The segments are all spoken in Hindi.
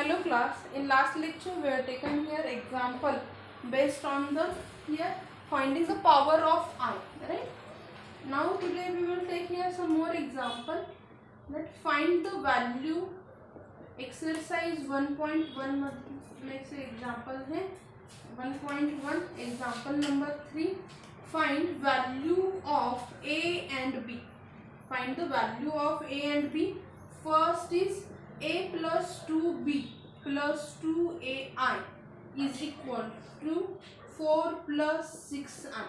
Hello class, in last lecture we have taken here example based on the here finding the power of I, right? Now today we will take here some more example that find the value exercise 1.1 में से example है 1.1 example number 3 find value of A and B. Find the value of A and B. First is A plus 2B plus 2AI is equal to 4 plus 6I.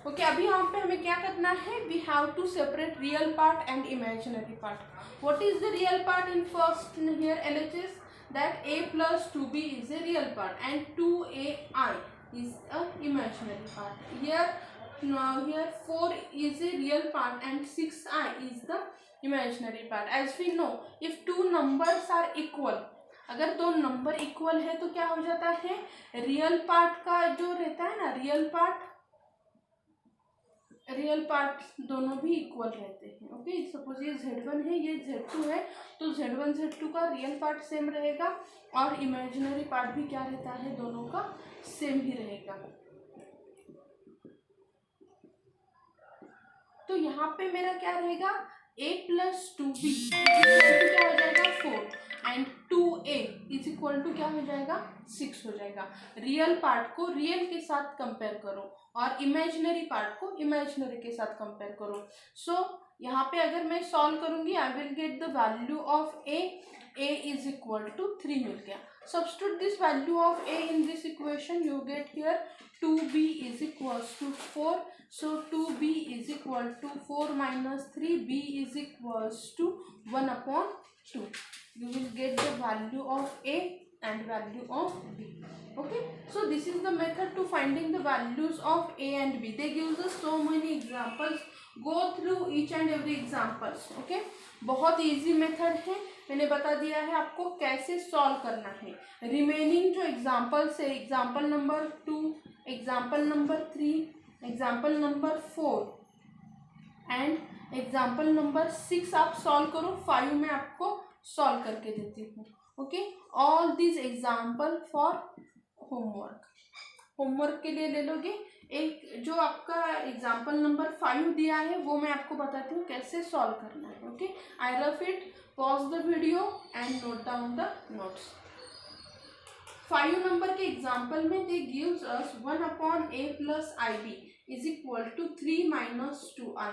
Okay अभी यहाँ पे हमें क्या करना है? We have to separate real part and imaginary part. What is the real part in first here LHS? That A plus 2B is a real part and 2AI is a imaginary part. Here 4 is a real part and 6I is the imaginary part. As we know, if two numbers are equal, अगर दो नंबर इक्वल है तो क्या हो जाता है? रियल पार्ट का जो रहता है ना, रियल पार्ट दोनों भी इक्वल रहते हैं. ओके, सपोज ये Z1 है, ये Z2 है, तो Z1 Z2 का रियल पार्ट सेम रहेगा और इमेजिनरी पार्ट भी क्या रहता है? दोनों का सेम ही रहेगा. तो यहाँ पे मेरा क्या रहेगा? A plus 2B क्या हो जाएगा? 4 and 2A is equal to क्या हो जाएगा? 6 हो जाएगा. रियल पार्ट को रियल के साथ कंपेयर करो और इमेजिनरी पार्ट को इमेजिनरी के साथ कंपेयर करो. सो यहाँ पे अगर मैं सॉल्व करूंगी I will get the value of A is equal to 3 मिल गया. Substitute this value of A in this equation. You get here 2B is equals to 4. So 2B is equal to 4 minus 3. B is equals to 1 upon 2. You will get the value of A and value of B. Okay. So this is the method to finding the values of A and B. They give us so many examples. Go through each and every examples. Okay. बहुत easy method है. मैंने बता दिया है आपको कैसे सॉल्व करना है. रिमेनिंग जो एग्जाम्पल्स है, example number 2, example number 3, example number 4 and example number 6 आप सॉल्व करो. 5 में आपको सॉल्व करके देती हूँ. Okay, all this example for homework के लिए ले लोगे. एक जो आपका एग्जाम्पल नंबर 5 दिया है वो मैं आपको बताती हूँ कैसे सॉल्व करना है. Okay, I rough it. Pause the video and note down the notes. 5 number के एग्जाम्पल में they gives us 1 upon A plus IB is equal to 3 minus 2I.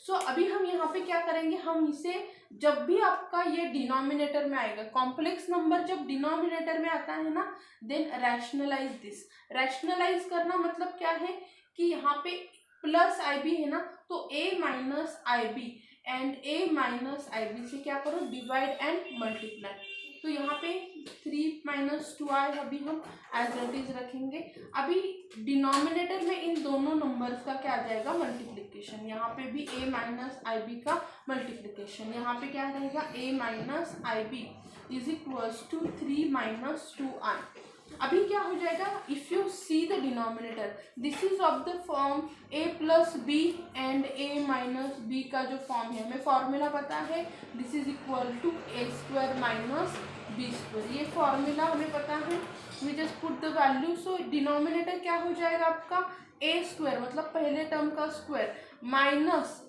सो अभी हम यहाँ पे क्या करेंगे? हम इसे जब भी आपका ये डिनोमिनेटर में आएगा, कॉम्प्लेक्स नंबर जब डिनोमिनेटर में आता है ना, देन रैशनलाइज दिस. रैशनलाइज करना मतलब क्या है कि यहाँ पे प्लस IB है ना, तो A minus IB and A minus IB से क्या करो? Divide and multiply. तो यहाँ पे 3 माइनस 2I अभी हम एज इट इज रखेंगे. अभी डिनोमिनेटर में इन दोनों नंबर्स का क्या आ जाएगा? मल्टीप्लिकेशन. यहाँ पे भी A माइनस IB का मल्टीप्लिकेशन. यहाँ पे क्या रहेगा? A minus IB is equals to 3 minus 2I. अभी क्या हो जाएगा? If you see the denominator, this is of the form A plus B and A minus B का जो फॉर्म है, हमें फॉर्मूला पता है. This is equal to A square minus B square. ये फॉर्मूला हमें पता है. We just put the value. So denominator क्या हो जाएगा आपका? A स्क्वायर मतलब पहले टर्म का स्क्वायर माइनस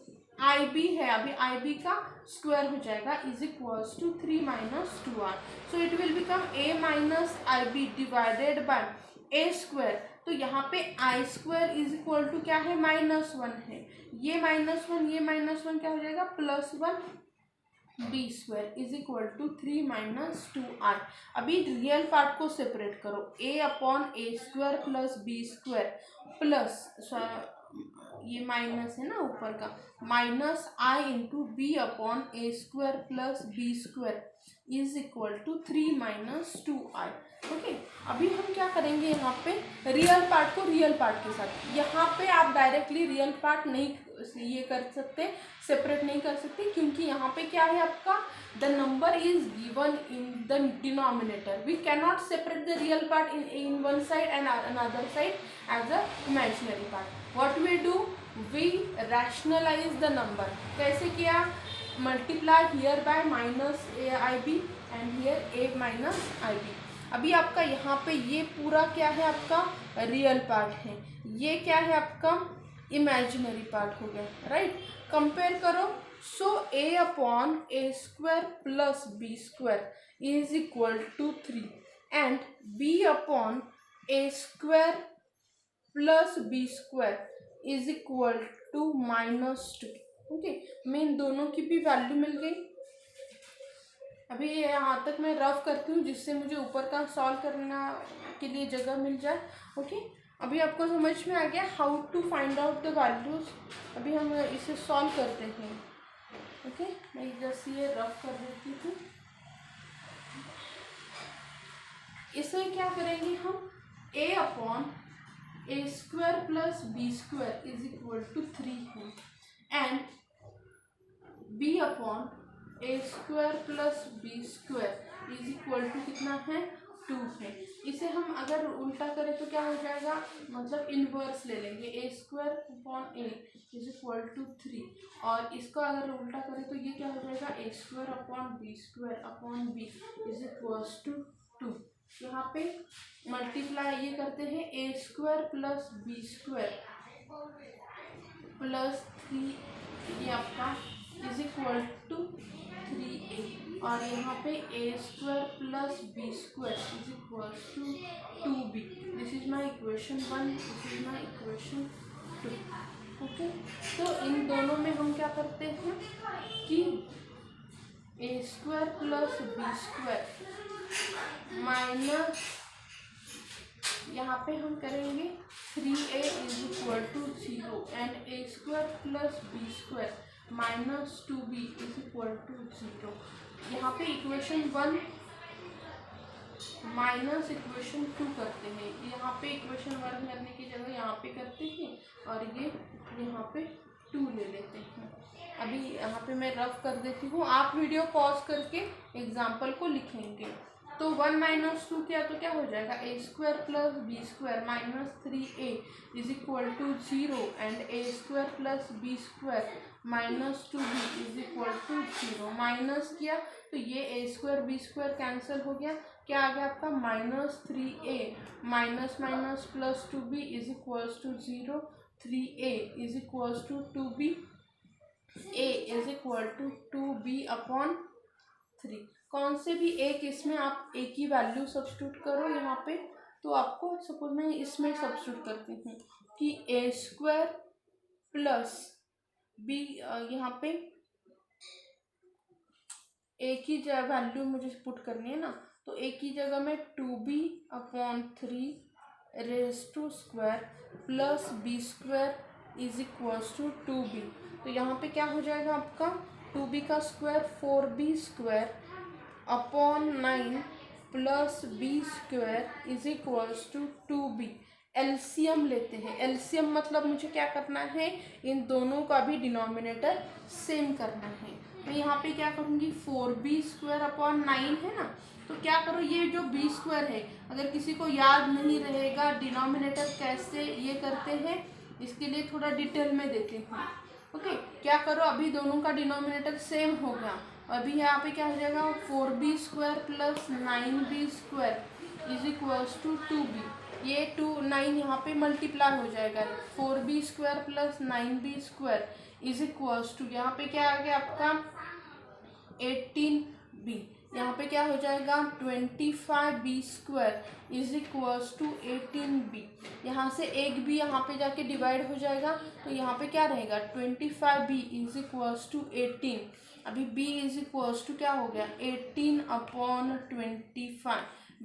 IB है, अभी IB का स्क्वायर हो जाएगा is equals to 3 minus 2R. So it will become A minus IB divided by A square. तो यहाँ पे I square is equal to क्या है? -1 है. ये -1 ये -1 क्या हो जाएगा? +1 B square is equal to 3 minus 2R. अभी रियल पार्ट को सेपरेट करो. A upon A square plus B square plus ये माइनस है ना ऊपर का, minus I into B upon A square plus B square is equal to 3 minus 2I. Okay, अभी हम क्या करेंगे? यहाँ पे रियल पार्ट को रियल पार्ट के साथ. यहाँ पे आप डायरेक्टली रियल पार्ट नहीं ये कर सकते, सेपरेट नहीं कर सकते, क्योंकि यहाँ पे क्या है आपका? The number is given in the denominator. We cannot separate the real part in one side and another side as a imaginary part. What we do? We rationalise the number. कैसे किया? Multiply here by minus AIB and here A minus IB। अभी आपका यहाँ पे ये पूरा क्या है, आपका रियल पार्ट है, ये क्या है आपका इमेजिनरी पार्ट हो गया, राइट। कंपेयर करो, so A upon A² plus B² is equal to 3 and B upon A² plus B² is equal to -2। Okay, मैं इन दोनों की भी वैल्यू मिल गई। अभी यहाँ तक मैं रफ करती हूँ जिससे मुझे ऊपर का सॉल्व करना के लिए जगह मिल जाए। ओके, अभी आपको समझ में आ गया how to find out the values. अभी हम इसे सॉल्व करते हैं। ओके, मैं जैसे ये रफ कर देती हूँ। इसे क्या करेंगे हम, A upon A² plus B² is equal to 3 है and B upon A² plus B² is equal to कितना है, 2 है। इसे हम अगर उल्टा करें तो क्या हो जाएगा, मतलब इनवर्स ले लेंगे, A² upon A is equal to 3 और इसको अगर उल्टा करें तो ये क्या हो जाएगा, A² upon B² upon B is equal to 2। यहाँ पे मल्टीप्लाई ये करते हैं, A² प्लस B² प्लस 3 ये आपका इज इक्वल टू 3A और यहाँ पे A² plus B² is equal to 2B। This is my equation 1, this is my equation 2। Okay, तो इन दोनों में हम क्या करते हैं कि A² प्लस B² माइनस यहाँ पे हम करेंगे 3A is equal to 0 and A² plus B² minus 2B is equal to 0। यहाँ पे इक्वेशन 1 माइनस इक्वेशन 2 करते हैं। यहाँ पे इक्वेशन 1 करने की जगह यहाँ पे करते हैं और ये यहाँ पे 2 ले लेते हैं। अभी यहाँ पे मैं रफ कर देती हूँ, आप वीडियो पॉज करके एग्जाम्पल को लिखेंगे। तो 1 माइनस 2 किया तो क्या हो जाएगा, A² plus B² minus 3A is equal to 0 and A² plus B² minus 2B is equal to 0। Minus किया तो ये A² B² कैंसिल हो गया, क्या आ गया आपका -3A minus minus plus 2B is equal to 0। 3A is equal to 2B, A is equal to 2B upon 3। कौन से भी एक इसमें आप A की वैल्यू सब्स्टिट्यूट करो यहाँ पे, तो आपको सपोज मैं इसमें सब्स्टिट्यूट करती हूँ कि A² प्लस B, यहाँ पे A की वैल्यू मुझे पुट करनी है ना, तो A की जगह में 2B upon 3 raise to square plus B² is equal to 2B। तो यहाँ पे क्या हो जाएगा आपका 2B का square 4B² upon 9 plus B² is equal to 2B। LCM लेते हैं, एलसीएम मतलब मुझे क्या करना है, इन दोनों का भी डिनोमिनेटर सेम करना है। मैं यहाँ पे क्या करूँगी, 4B² अपॉन 9 है ना, तो क्या करो, ये जो B² है अगर किसी को याद नहीं रहेगा डिनोमिनेटर कैसे ये करते हैं, इसके लिए थोड़ा डिटेल में देती हूँ। ओके, क्या करो, अभी दोनों का डिनोमिनेटर सेम हो गया, अभी यहाँ पे क्या हो जाएगा 4B² plus 9B² is equal to 2B। ये 9 यहाँ पे मल्टीप्लाई हो जाएगा, 4B² plus 9B² is equal to यहाँ पे क्या आ गया आपका 18B। यहाँ पे क्या हो जाएगा 25B² is equal to 18B। यहाँ से एक भी यहाँ पे जाके डिवाइड हो जाएगा, तो यहाँ पे क्या रहेगा 25B इज इक्वल टू 18। अभी B इज इक्वल टू क्या हो गया 18 अपॉन 25।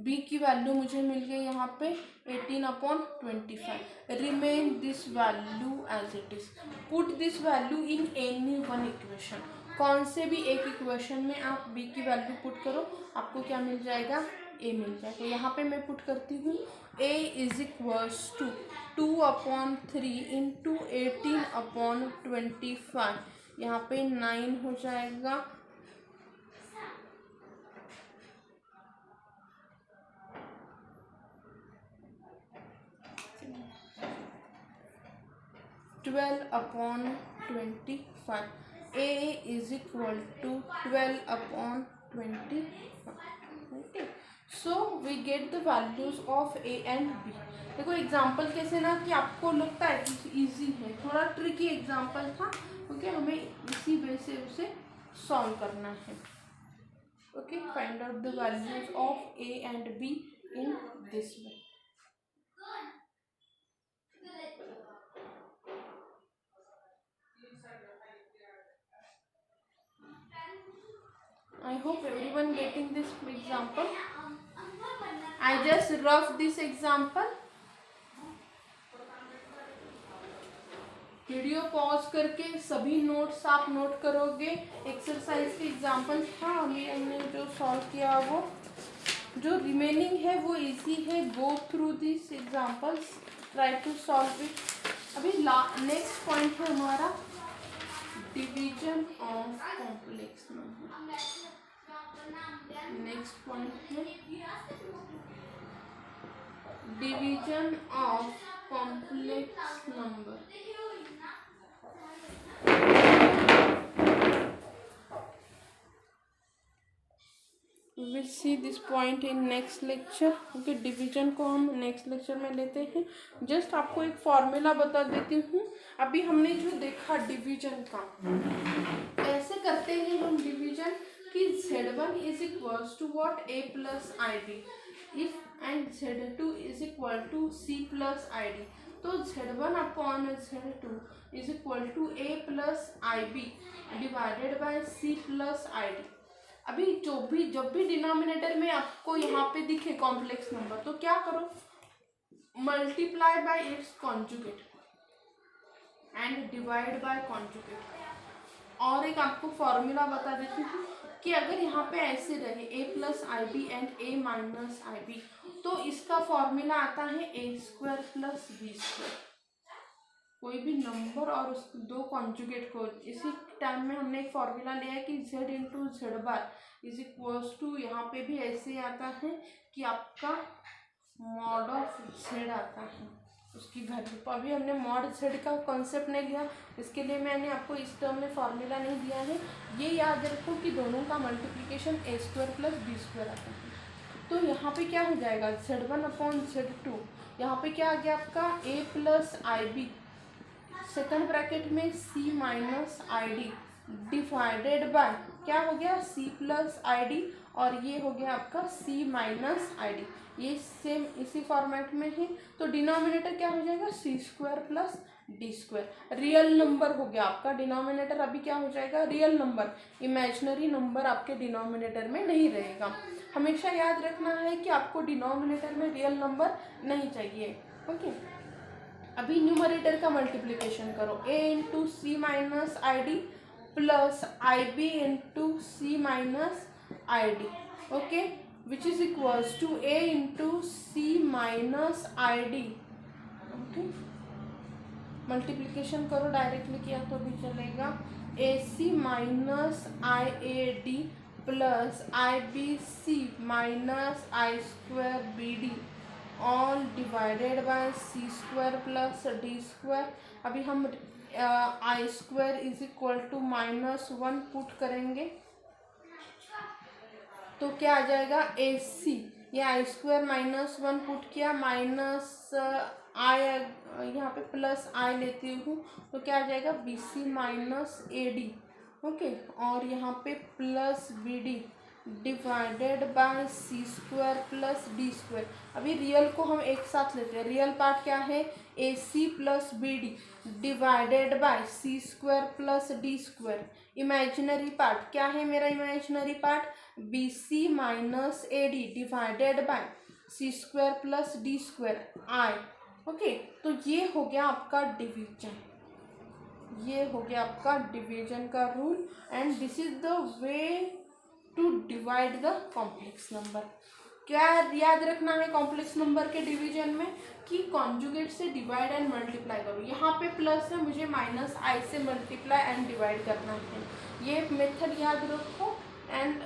B की वैल्यू मुझे मिल गई यहाँ पे 18 upon 25। Remain this value as it is, put this value in any one equation. कौन से भी एक इक्वेशन में आप B की वैल्यू पुट करो, आपको क्या मिल जाएगा, A मिल जाएगा। यहाँ पे मैं पुट करती हूँ A is equals to 2 upon 3 into 18 upon 25। यहाँ पे 9 हो जाएगा, twelve upon 25। a is equal to 12/20. Okay, so we get the values of a and b. देखो एग्जाम्पल कैसे ना कि आपको लगता है कि इजी है, थोड़ा ट्रिकी एग्जाम्पल था, ओके, हमें इसी वे से उसे सॉल्व करना है. Okay, find out the values of a and b in this way. I hope everyone getting this example. I just rough this example. Video pause करके सभी नोट्स आप नोट करोगे. एक्सरसाइज के एग्जाम्पल था हमने जो सॉल्व किया, वो जो रिमेनिंग है वो इजी है. Go through this examples, try to solve it. अभी नेक्स्ट पॉइंट है हमारा division of complex number. Next point है division of complex number. We will see this point in next lecture. Okay, division को हम नेक्स्ट लेक्चर में लेते हैं. जस्ट आपको एक फॉर्मूला बता देती हूँ. अभी हमने जो देखा डिवीजन का, ऐसे करते हैं हम डिवीजन कि Z1 is equal to what, A plus ID, if and Z2 is equal to C plus ID. तो Z1 अपॉन Z2 is equal to A plus IB divided by C plus ID. अभी जब भी डिनोमिनेटर में आपको यहाँ पे दिखे कॉम्प्लेक्स नंबर, तो क्या करो, multiply by it's conjugate and divide by conjugate. और एक आपको फॉर्मूला बता देती हूँ कि अगर यहाँ पे ऐसे रहे a plus IB and a minus IB, तो इसका फॉर्मूला आता है a² प्लस b². कोई भी नंबर और उस दो कॉन्जुगेट को, इसी टाइम में हमने एक फॉर्मूला लिया है कि z into Z bar is equals to, यहाँ पे भी ऐसे आता है कि आपका मॉड ऑफ z आता है उसकी वैल्यू. तो अभी हमने मॉड z का कॉन्सेप्ट नहीं लिया, इसके लिए मैंने आपको इस टर्म में फॉर्मूला नहीं दिया है. ये याद रखो कि दोनों का मल्टीप्लिकेशन a² प्लस b² आता है. तो यहाँ पे क्या हो जाएगा, Z1 अपॉन Z2, यहाँ पे क्या आ गया आपका a plus IB, second bracket में C minus ID divided by क्या हो गया, C प्लस ID, और ये हो गया आपका C माइनस ID. ये सेम इसी फॉर्मेट में है. तो डिनोमिनेटर क्या हो जाएगा, C² plus D². Real number हो गया आपका डिनोमिनेटर. अभी क्या हो जाएगा, रियल नंबर. इमेजिनरी नंबर आपके डिनोमिनेटर में नहीं रहेगा. हमेशा याद रखना है कि आपको डिनोमिनेटर में रियल नंबर नहीं चाहिए. ओके, अभी न्यूमरेटर का मल्टीप्लिकेशन करो, a into C minus ID plus IB into C minus ID. Okay, which is equals to a into C minus ID. Okay, multiplication करो, डायरेक्टली किया तो भी चलेगा. AC minus IAD plus IBC minus I² BD all divided by C² plus D². अभी हम I² is equal to -1 put करेंगे, तो क्या आ जाएगा AC. ये I² -1 पुट किया, माइनस I यहाँ पे प्लस I लेती हूँ, तो क्या आ जाएगा BC माइनस AD. ओके, और यहाँ पे plus BD divided by C² plus D². अभी रियल को हम एक साथ लेते हैं. रियल पार्ट क्या है, AC plus BD divided by C² plus D². Imaginary part क्या है, मेरा imaginary part BC minus AD divided by C² plus D² I. Okay, तो ये हो गया आपका डिवीजन. ये हो गया आपका डिवीजन का rule. And this is the way to divide the complex number. क्या याद रखना है कॉम्प्लेक्स नंबर के डिवीजन में, कि कॉन्जुगेट से डिवाइड एंड मल्टीप्लाई करो. यहाँ पे प्लस है, मुझे माइनस I से मल्टीप्लाई एंड डिवाइड करना है. ये मेथड याद रखो and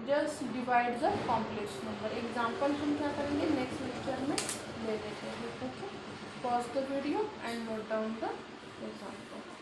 just divide the complex number. Example हम क्या करेंगे नेक्स्ट लेक्चर में ले लेते हैं. Okay, pause the video and note down the example.